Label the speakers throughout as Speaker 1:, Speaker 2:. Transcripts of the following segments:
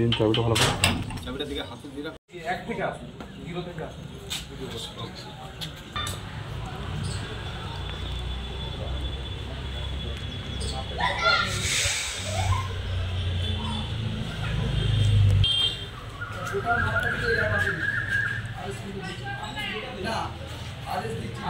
Speaker 1: দিন চাবিটা ভালো করে
Speaker 2: চাবিটার দিকে হাতের দিকে এক থেকে আসুন জিরো থেকে আসুন না আদেশ দিচ্ছি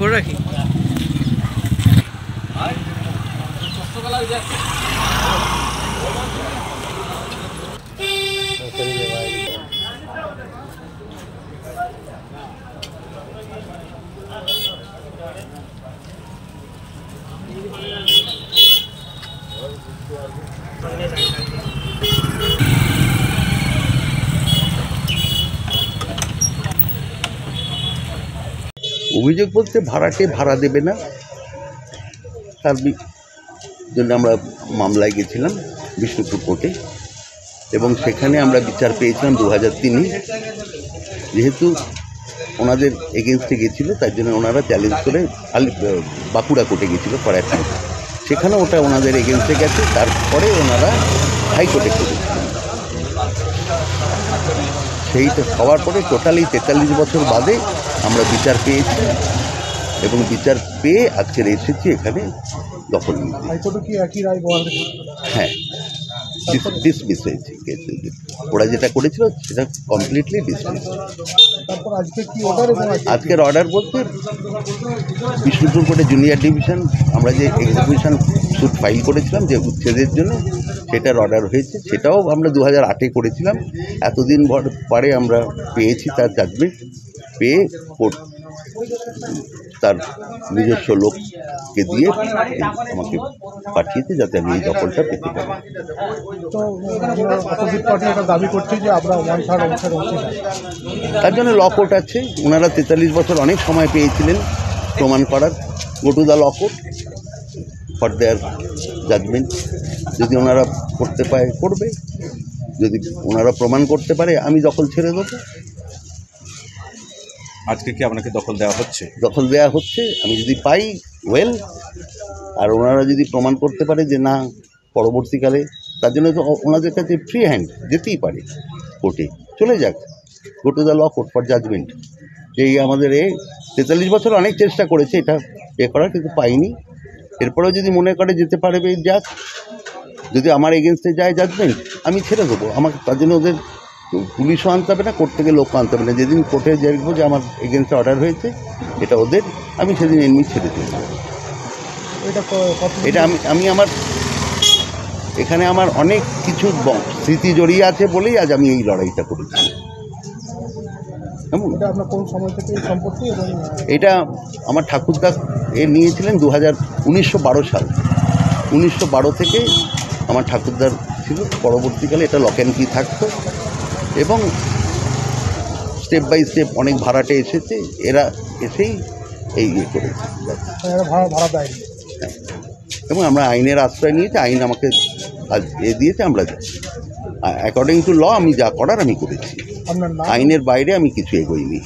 Speaker 3: করে রাখি
Speaker 4: অভিযোগ বলতে ভাড়াটে ভাড়া দেবে না, তার জন্য আমরা মামলায় গেছিলাম বিষ্ণুপুর কোর্টে এবং সেখানে আমরা বিচার পেয়েছিলাম 2003-এ। যেহেতু ওনাদের এগেনস্টে গেছিলো তাই জন্য ওনারা চ্যালেঞ্জ করে বাঁকুড়া কোর্টে গেছিলো করাটায়, সেখানে ওটা ওনাদের এগেনস্টে গেছে। তারপরে ওনারা হাইকোর্টে করেছিলেন। সেইটা হওয়ার পরে টোটালি 43 বছর বাদে আমরা বিচার পেয়েছি এবং বিচার পেয়ে আজকের এসেছি এখানে দখল নিতে। হ্যাঁ, ডিসমিস হয়েছে। ওরা যেটা করেছিল সেটা কমপ্লিটলি ডিসমিস। আজকের অর্ডার বলতে বিষ্ণুপুর কোর্টে জুনিয়র ডিভিশন আমরা যে এক্সিকিউশন স্যুট ফাইল করেছিলাম যে উচ্ছেদের জন্য, সেটার অর্ডার হয়েছে। সেটাও আমরা 2008-এ করেছিলাম। এতদিন পরে আমরা পেয়েছি তার জাজমেন্ট, পেয়ে কোর্ট তার নিজস্ব লোককে দিয়ে আমাকে পাঠিয়েছে যাতে আমি এই দখলটা পেতে পারি। তার জন্য ল কোর্ট আছে। ওনারা 43 বছর অনেক সময় পেয়েছিলেন প্রমাণ করার। Go to the law court for their judgment. যদি ওনারা করতে পারে করবে, যদি ওনারা প্রমাণ করতে পারে আমি দখল ছেড়ে দেবো।
Speaker 1: আজকে কি আপনাকে দখল দেওয়া হচ্ছে?
Speaker 4: দখল দেওয়া হচ্ছে। আমি যদি পাই ওয়েল, আর ওনারা যদি প্রমাণ করতে পারে যে না পরবর্তীকালে, তার জন্য তো ওনাদের কাছে ফ্রি হ্যান্ড যেতেই পারে কোর্টে, চলে যাক go to the law court for judgment. এই আমাদের 43 বছর অনেক চেষ্টা করেছে এটা করার, কিন্তু পাইনি। এরপরেও যদি মনে করে যেতে পারবে যাক, যদি আমার এগেনস্টে যায় জাজমেন্ট আমি ছেড়ে দেবো। আমাকে তার জন্য ওদের পুলিশও আনতে হবে না, কোর্ট থেকে লোকও আনতে হবে না। যেদিন কোর্টে দেখবো যে আমার এগেনস্টে অর্ডার হয়েছে এটা ওদের, আমি সেদিন এমনি ছেড়ে দেবো। এটা আমি আমার এখানে আমার অনেক কিছু স্মৃতি জড়িয়ে আছে বলেই আজ আমি এই লড়াইটা করেছি। এটা আমার ঠাকুরদা নিয়েছিলেন 1912 সাল। 1912 থেকে আমার ঠাকুরদার ছিল। পরবর্তীকালে এটা লক অ্যান্ড কি থাকতো এবং স্টেপ বাই স্টেপ অনেক ভাড়াটে এসেছে। এরা এসেই এই করেছে এবং আমরা আইনের আশ্রয় নিয়েছি। আইন আমাকে আজ দিয়েছে, আমরা অ্যাকর্ডিং টু ল আমি যা করার আমি করেছি। আইনের বাইরে আমি কিছু এগোইনি।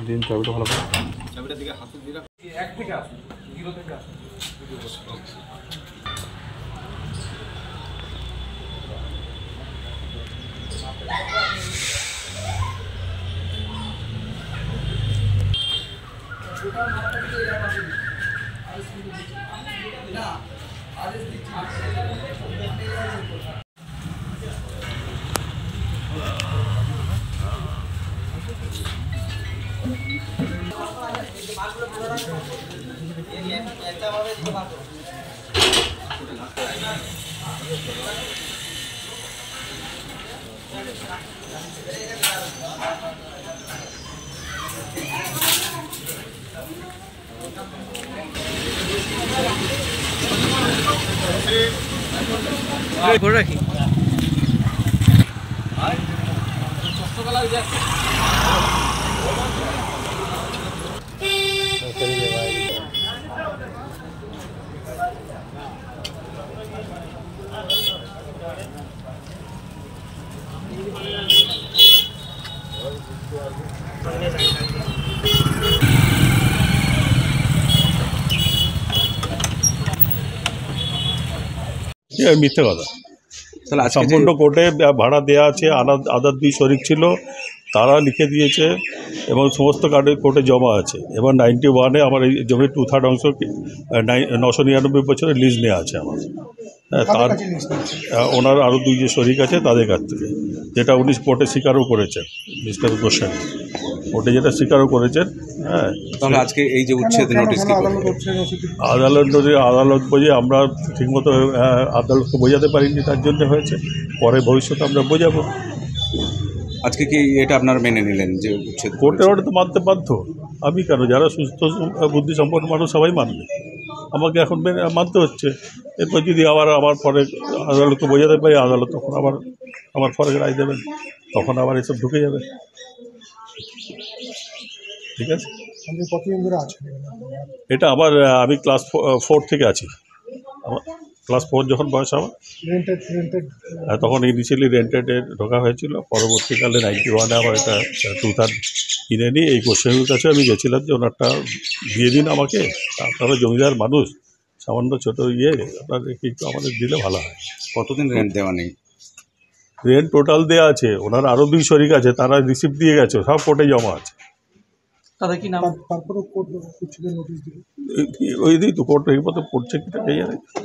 Speaker 1: দিন চাবিটা ভালো করে
Speaker 2: চাবিটার দিকে হাতের দিকে এক থেকে আসুন জিরো থেকে আসুন না আদেশ দিচ্ছি
Speaker 3: করে রাখি।
Speaker 5: মিথ্যে কথা।
Speaker 1: তাহলে আজকে
Speaker 5: সম্পূর্ণ কোর্টে ভাড়া দেওয়া আছে, আদার দুই শরিক ছিল, তারা লিখে দিয়েছে এবং সমস্ত কার্ডে কোর্টে জমা আছে। এবার 91-এ আমার এই জমির 2/3 অংশ 999 বছরের লিজ নেওয়া আছে আমার। হ্যাঁ, তার ওনার আরও দুই যে শরিক আছে তাদের কাছ থেকে, যেটা উনি কোর্টে স্বীকারও করেছেন, মিস্টার গোস্বামী কোর্টে যেটা স্বীকারও করেছেন। হ্যাঁ,
Speaker 1: তাহলে আজকে এই যে উচ্ছেদ নোটিশ কি করবে?
Speaker 5: আদালত বোঝে, আমরা ঠিকমতো আদালতকে বোঝাতে পারিনি, তার জন্য হয়েছে। পরে ভবিষ্যতে আমরা বোঝাবো।
Speaker 1: আজকে কি এটা আপনারা মেনে নিলেন যে উচ্ছেদ?
Speaker 5: কোর্টের অর্ডার তো মানতে বাধ্য। আমি কেন, যারা সুস্থ বুদ্ধিসম্পন্ন মানুষ সবাই মানবে, আমাকে এখন মানতে হচ্ছে। এরপর যদি আমার পরে আদালতকে বোঝাতে পারি, আদালত তখন আমার পরে রায় দেবেন, তখন আবার এসব ঢুকে যাবে। ঠিক আছে, এটা আমি ক্লাস 4 থেকে আছি। আমার ক্লাস 4 যখন বয়স আমার, তখন ইনিশিয়ালি রেন্টেডে ঢোকা হয়েছিল। পরবর্তীকালে 91-এ আমার এটা 2/3 কিনে নিই। এই গোস্বামীর কাছে আমি গেছিলাম যে ওনারটা দিয়ে দিন আমাকে, আপনারা জমিদার মানুষ, সামান্য ছোটো আপনাদের একটু আমাদের দিলে ভালো হয়।
Speaker 1: কতদিন রেন্ট দেওয়া নেই?
Speaker 5: রেন্ট টোটাল দেওয়া আছে, ওনার আরও দুই শরিক আছে, তারা রিসিপ্ট দিয়ে গেছে, সব কোর্টে জমা আছে।
Speaker 3: তাদের কি নাম?
Speaker 5: ওই দিই তো কোর্ট এই মতো পড়ছে কিনা এই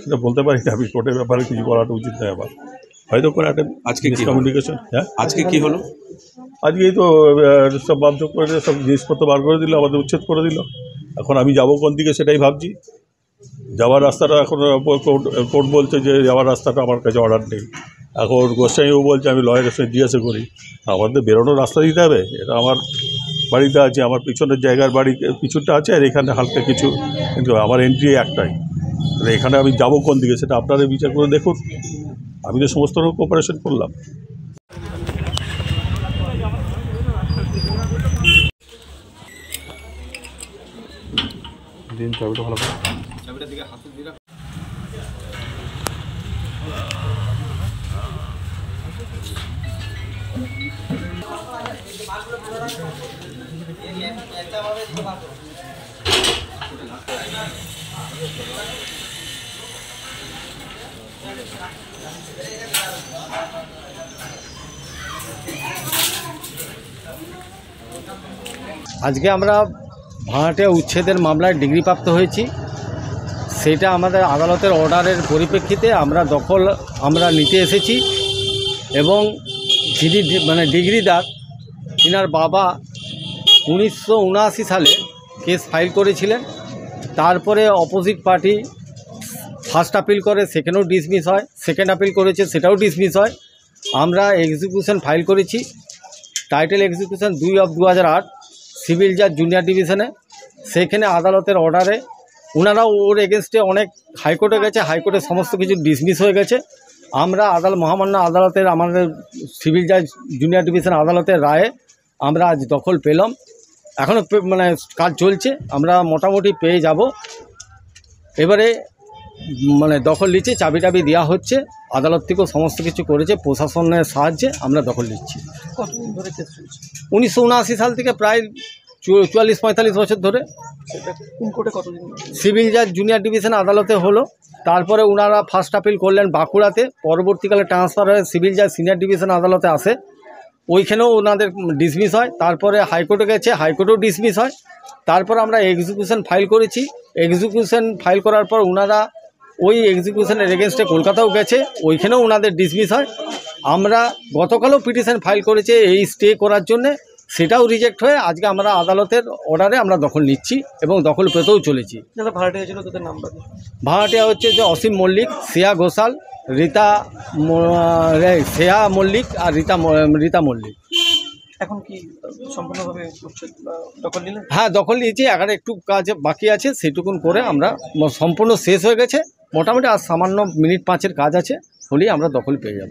Speaker 5: সেটা বলতে পারি না। আমি কোর্টের ব্যাপারে কিছু বলাটা উচিত নয় আমার, হয়তো কোনো একটা
Speaker 1: আজকে
Speaker 5: মিসকমিউনিকেশন। হ্যাঁ,
Speaker 1: আজকে কি হলো?
Speaker 5: আজকেই তো সব বাধ্য করে সব জিনিসপত্র বার করে দিল, আমাদের উচ্ছেদ করে দিল। এখন আমি যাবো কোন দিকে সেটাই ভাবছি। যাওয়ার রাস্তাটা এখন কোর্ট বলছে যে যাওয়ার রাস্তাটা আমার কাছে অর্ডার নেই। এখন গোস্বামীও বলছে, আমি লয়ারের সঙ্গে জিজ্ঞাসা করি, আমাদের বেরোনোর রাস্তা দিতে হবে। এটা আমার বাড়িতে আছে, আমার পিছনের জায়গার বাড়ি কিছুটা আছে, আর এখানে হালকা কিছু, কিন্তু আমার এন্ট্রি একটাই। এখানে আমি যাবো কোন দিকে সেটা আপনারা বিচার করে দেখুন। আমি তো সমস্ত রকম কোঅপারেশন করলাম।
Speaker 1: দিন চাবিটা ভালো করে।
Speaker 2: চাবিটার দিকে হাতে দিয়ে রাখ।
Speaker 3: আজকে আমরা ভাড়াটে উচ্ছেদের মামলায় ডিগ্রিপ্রাপ্ত হয়েছি। সেটা আমাদের আদালতের অর্ডারের পরিপ্রেক্ষিতে আমরা নিতে এসেছি এবং যিনি ডিগ্রিদার, তিনার বাবা 1979 সালে কেস ফাইল করেছিলেন। তারপরে অপোজিট পার্টি ফার্স্ট আপিল করে, সেকেন্ডও ডিসমিস হয়, সেকেন্ড আপিল করেছে, সেটাও ডিসমিস হয়। আমরা এক্সিকিউশন ফাইল করেছি, টাইটেল এক্সিকিউশন 2/2008 সিভিল জাজ জুনিয়র ডিভিশনে। সেখানে আদালতের অর্ডারে ওনারাও ওর এগেনস্টে অনেক হাইকোর্টে গেছে, হাইকোর্টে সমস্ত কিছু ডিসমিস হয়ে গেছে। আমরা মহামান্য আদালতের, আমাদের সিভিল জাজ জুনিয়র ডিভিশন আদালতের রায়ে আমরা আজ দখল পেলাম। এখনও কাজ চলছে, আমরা মোটামুটি পেয়ে যাব। এবারে দখল নিচ্ছে, চাবি দেওয়া হচ্ছে, আদালত থেকেও সমস্ত কিছু করেছে, প্রশাসনের সাহায্যে আমরা দখল নিচ্ছি।
Speaker 6: কতদিন ধরে কেস চলছে?
Speaker 3: 1979 সাল থেকে প্রায় 44-45 বছর ধরে।
Speaker 6: সেটা কোন কোর্টে কতদিন?
Speaker 3: সিভিল জাজ জুনিয়র ডিভিশন আদালতে হলো, তারপরে ওনারা ফার্স্ট আপিল করলেন বাঁকুড়াতে, পরবর্তীকালে ট্রান্সফার হয়ে সিভিল জাজ সিনিয়র ডিভিশন আদালতে আসে, ওইখানেও ওনাদের ডিসমিস হয়। তারপরে হাইকোর্টে গেছে, হাইকোর্টেও ডিসমিস হয়। তারপর আমরা এক্সিকিউশন ফাইল করেছি। এক্সিকিউশন ফাইল করার পর ওনারা ওই এক্সিকিউশনের এগেনস্টে কলকাতাও গেছে, ওইখানেও ওনাদের ডিসমিস হয়। আমরা গতকালও পিটিশন ফাইল করেছে এই স্টে করার জন্যে, সেটাও রিজেক্ট হয়ে আজকে আমরা আদালতের অর্ডারে আমরা দখল নিচ্ছি এবং দখল পেতেও চলেছি।
Speaker 6: যারা ভাড়াটে হয়েছিল তাদের নাম্বার?
Speaker 3: ভাড়াটিয়া হচ্ছে যে অসীম মল্লিক, শ্রেয়া ঘোষাল, শ্রেয়া মল্লিক আর রীতা মল্লিক।
Speaker 6: এখন কি সম্পূর্ণভাবে উচ্ছেদ বা দখল নিলেন?
Speaker 3: হ্যাঁ, দখল নিয়েছি, এখানে একটু কাজ বাকি আছে, সেটুকুন করে আমরা সম্পূর্ণ শেষ হয়ে গেছে। মোটামুটি আর সামান্য মিনিট 5-এর কাজ আছে, হলেই আমরা দখল পেয়ে যাব।